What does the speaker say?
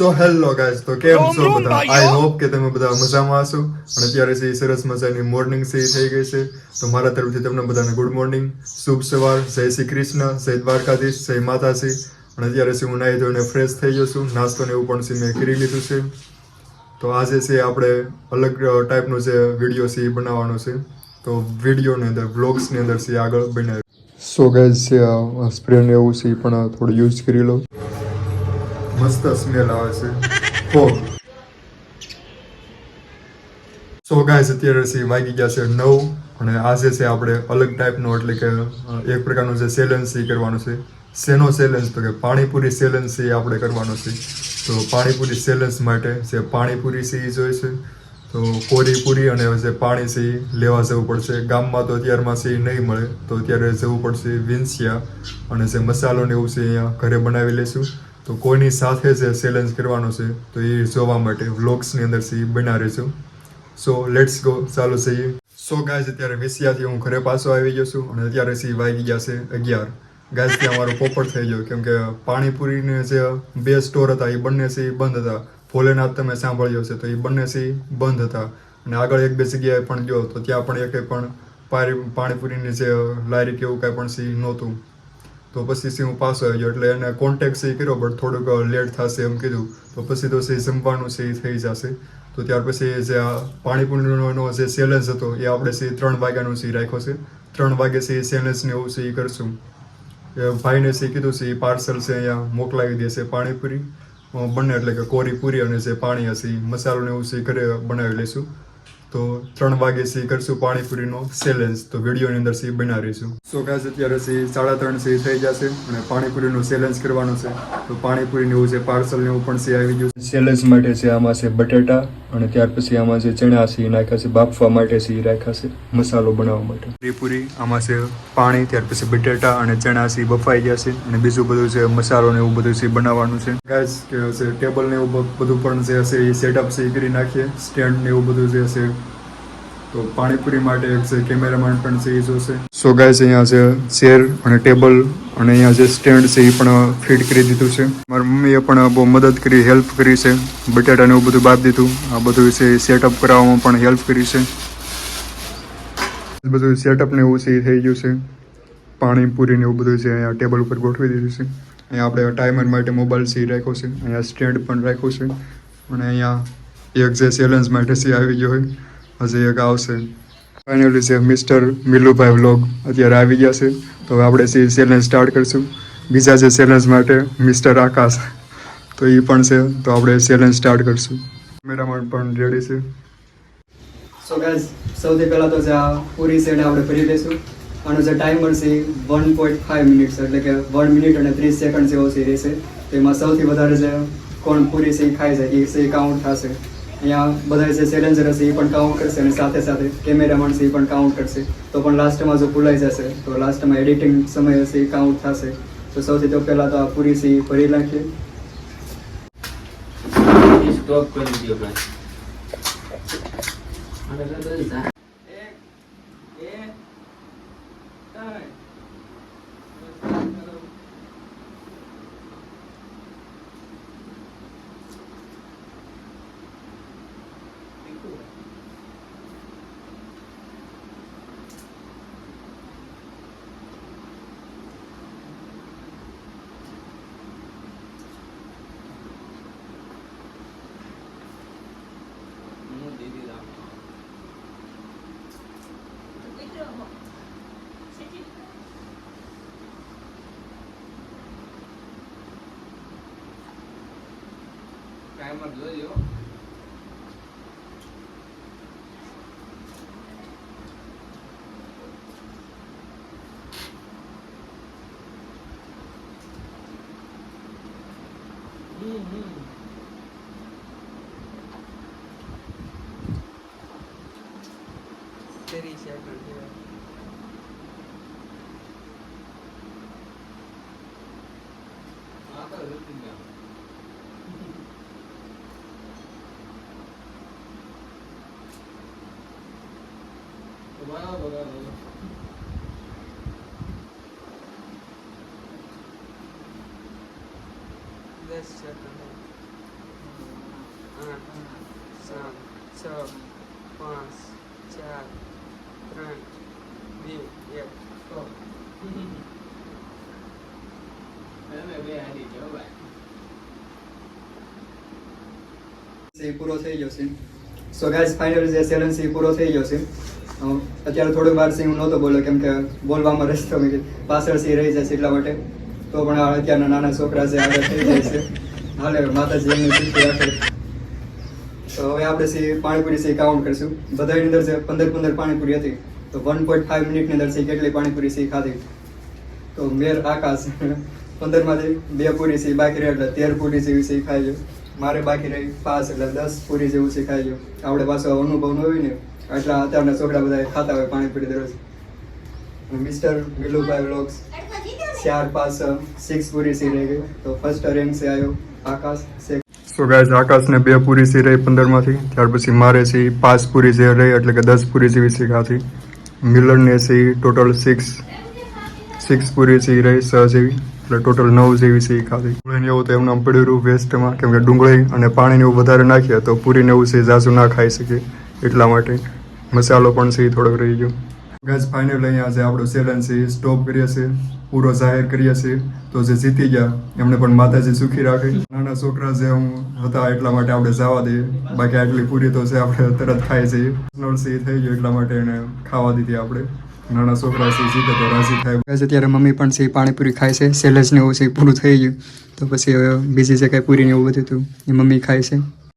So hello guys, તો કેમ છો બધા? આઈ હોપ કે તમે બધા મજામાં હશો. અને અત્યારે છે સરસ મજાની મોર્નિંગ છે થઈ ગઈ છે. તો મારા તરફથી તમને બધાને ગુડ મોર્નિંગ, શુભ સવાર, જય શ્રી કૃષ્ણ, જય દ્વારકાધીશ, જય માતાજી. અને અત્યારે છે હું નાહી ધોઈને ફ્રેશ થઈ ગયો છું. નાસ્તો ને એવું પણ છે મેં કરી લીધું છે. તો આજે છે આપણે અલગ ટાઈપનો જે વિડીયો છે એ બનાવવાનો છે. તો વિડીયોની અંદર વ્લોગ્સની અંદર છે આગળ બનાવી. સો ગાઈઝ છે સ્પ્રે ને એવું છે એ પણ થોડું યુઝ કરી લો. મસ્ત સ્મેલ આવે છે. હો સો ગાઈઝ અત્યારે છે વાગી ગયા છે 9 અને આજે છે આપણે અલગ ટાઈપનો એટલે કે એક પ્રકારનું જે ચેલેન્જ છે એ કરવાનું છે. શેનો ચેલેન્જ? તો કે પાણીપુરી ચેલેન્જ છે એ આપણે કરવાનો છે. તો પાણીપુરી ચેલેન્જ માટે જે પાણીપુરી છે એ જોઈએ છે. તો કોરી પૂરી અને જે પાણી છે એ લેવા જવું પડશે. ગામમાં તો અત્યારમાં છે એ નહીં મળે, તો અત્યારે જવું પડશે વિંછિયા. અને જે મસાલો ને એવું છે અહીંયા ઘરે બનાવી લઈશું. તો કોઈની સાથે જે ચેલેન્જ કરવાનો છે તો એ જોવા માટે વ્લોગ્સની અંદર છે એ બના રહેશું. સો લેટ્સ ગો, ચાલો જઈએ. સો ગાઈઝ અત્યારે વિસિયાથી હું ઘરે પાછો આવી ગયો છું અને અત્યારે સી વાગી ગયા છે 11. ગાઈઝ ત્યાં મારો પોપટ થઈ ગયો કેમ કે પાણીપુરીને જે 2 સ્ટોર હતા એ બંને છે બંધ હતા. ભોલેનાથ તમે સાંભળ્યો છે તો એ બંને છે બંધ હતા. અને આગળ 1-2 જગ્યાએ પણ ગયો તો ત્યાં પણ એકે પણ પાણીપુરીની જે લારી કે એવું કાંઈ પણ છે નહોતું. તો પછી હું પાછો આવી ગયો એટલે એને કોન્ટેક્ટ છે કર્યો બટ થોડુંક લેટ થશે એમ કીધું. તો પછી તો જમવાનું છે એ થઈ જશે. તો ત્યાર પછી જે આ પાણીપુરીનો જે ચેલેન્જ હતો એ આપણે 3 વાગ્યાનું છે રાખ્યો છે. 3 વાગે છે એ ચેલેન્જને એવું છે એ કરશું. ભાઈને છે કીધું છે એ પાર્સલ છે અહીંયા મોકલાવી દેશે પાણીપુરી બંને, એટલે કે કોરી પૂરી અને જે પાણી હશે એ મસાલો ને એવું છે ઘરે બનાવી લઈશું. તો 3 વાગે છે કરશું પાણીપુરીનો ચેલેન્જ. તો વિડીયોની અંદર છે બનાવી રહીશું. સો ગાઈઝ અત્યારે છે 3:30 છે થઈ જશે અને પાણીપુરીનો ચેલેન્જ કરવાનો છે. તો પાણીપુરીને એવું છે પાર્સલ ને એવું પણ છે આવી ગયું. ચેલેન્જ માટે છે આમાં છે બટેટા અને ત્યાર પછી આમાં જે ચણા છે એ નાખ્યા છે બાફવા માટે છે એ રાખ્યા છે મસાલો બનાવવા માટે. પૂરી આમાં છે પાણી, ત્યાર પછી બટેટા અને ચણા છે બફાઈ ગયા છે અને બીજું બધું છે મસાલો ને એવું બધું છે બનાવવાનું છે. ગાઈઝ કે છે ટેબલ ને એવું બધું પણ જે હશે એ સેટઅપ છે એ કરી નાખીએ. સ્ટેન્ડ ને એવું બધું જે હશે. તો પાણીપુરી માટે એક છે કેમેરામેન પણ છે એ જોશે. સો ગાઈઝ અહીંયા છે ચેર અને ટેબલ અને અહીંયા જે સ્ટેન્ડ છે એ પણ ફિટ કરી દીધું છે. મારી મમ્મીએ પણ બહુ મદદ કરી, હેલ્પ કરી છે. બટાટાને એવું બધું બાંધી દીધું. આ બધું છે સેટઅપ કરાવવામાં પણ હેલ્પ કરી છે. બધું સેટઅપ ને એવું છે એ થઈ ગયું છે. પાણીપુરી ને એવું બધું છે અહીંયા ટેબલ ઉપર ગોઠવી દીધું છે. અહીંયા આપણે ટાઈમર માટે મોબાઈલ છે એ રાખ્યો છે. અહીંયા સ્ટેન્ડ પણ રાખ્યું છે અને અહીંયા એક જે ચેલેન્જ માટે છે આવી ગયો હોય. હજી એક આવશે. ફાઇનલી છે મિસ્ટર મિલુભાઈ વ્લોગ અત્યારે આવી ગયા છે. તો હવે આપણે છે ચેલેન્જ સ્ટાર્ટ કરીશું. બીજા જે ચેલેન્જ માટે મિસ્ટર આકાશ તો એ પણ છે. તો આપણે ચેલેન્જ સ્ટાર્ટ કરીશું. કેમેરામેન પણ રેડી છે. સો ગાઈઝ સૌથી પહેલાં તો જે આ પૂરી સેટ આપણે ભરી દઈશું. આનો જે ટાઈમર છે 1.5 મિનિટ્સ એટલે કે 1 મિનિટ અને 30 સેકન્ડ જેવો છે રહેશે. તેમાં સૌથી વધારે જે કોણ પૂરી છે એ ખાઈ જાય એ છે કાઉન્ટ થશે. અહીંયા બધા જે ચેલેન્જર હશે એ પણ કાઉન્ટ કરશે અને સાથે સાથે કેમેરામેન છે એ પણ કાઉન્ટ કરશે. તો પણ લાસ્ટમાં જો ભૂલાઈ જશે તો લાસ્ટમાં એડિટિંગ સમય હશે એ કાઉન્ટ થશે. તો સૌથી તો પહેલાં તો આ પૂરી છે એ ભરી નાખીએ. સ્ટોપ કરી દો ભાઈ. ટાઈમર જોજો. તેરી સેકન્ડ છે. આ તો રૂટીન છે. બરાબર. Let's check it out. 5 6 5 4 3 2 1 stop તમે બે હારી જાઓ ભાઈ એ પૂરો થઈ ગયો છે. સો ગાઈઝ ફાઇનલ જે ચેલેન્જ છે એ પૂરો થઈ ગયો છે. અત્યારે થોડીક વાર છે હું નહોતો બોલ્યો કેમ કે બોલવામાં રસ્તો પાછળથી રહી જાય છે એટલા માટે. તો પણ આ અત્યારના નાના છોકરા છે આગળ થઈ જાય છે. હાલે માતાજી એમની સુખી રાખે. તો હવે આપણે છે પાણીપુરી છે કાઉન્ટ કરીશું. બધાની અંદર છે 15 પાણીપુરી હતી તો 1.5 મિનિટની અંદર છે કેટલી પાણીપુરી છે ખાધી. તો મેર આકાશ 15 માંથી 2 પૂરી છે બાકી રહી એટલે 13 પૂરી જેવી છે ખાઈ ગયો. મારે બાકી રહી 5 એટલે 10 પૂરી જેવું છે ખાઈ ગયો. આપણે પાછો અનુભવ ન હોય ને એટલા અત્યારના છોકરા બધા ખાતા હોય પાણીપુરી દરરોજ. મિસ્ટર વિલુભાઈ વ્લોગ્સ 4 5 6 પૂરી સી રહી ગઈ. તો ફર્સ્ટ રેન્ક છે આવ્યો આકાશ છે. સો ગાઈઝ આકાશને 2 પૂરી સી રહી 15માંથી. ત્યાર પછી મારે છે 5 પૂરી જે રહી એટલે કે 10 પૂરી જેવી સી ખાધી. મિલરને છે ટોટલ 6 પૂરી સી રહી 6 જેવી એટલે ટોટલ 9 જેવી સી ખાધી. ડુંગળીને એવું તો એમને આમ પડ્યું રહ્યું વેસ્ટમાં કેમ કે ડુંગળી અને પાણીને એવું વધારે નાખીએ તો પૂરીને એવું છે ઝાઝું ના ખાઈ શકીએ એટલા માટે મસાલો પણ છે થોડોક રહી ગયો. ગાઈઝ ફાઇનલ અહીંયા જે આપણો ચેલેન્જ છે એ સ્ટોપ કરીએ છીએ, પૂરો જાહેર કરીએ છીએ. તો જે જીતી ગયા એમને પણ માતાજી સુખી રાખે. નાના છોકરા જે હું હતા એટલા માટે આપણે જવા દઈએ, બાકી આટલી પૂરી તો છે આપણે તરત ખાઈ જઈએ. નળસી થઈ ગયો એટલા માટે એને ખાવા દીધી આપણે. નાના છોકરા છે જીતે તો રાજી થાય. અત્યારે મમ્મી પણ છે પાણીપુરી ખાય છે. ચેલેન્જ ને એવું છે પૂરું થઈ ગયું તો પછી હવે બીજી જે કાંઈ પૂરી ને એવું બધું હતું એ મમ્મી ખાય છે.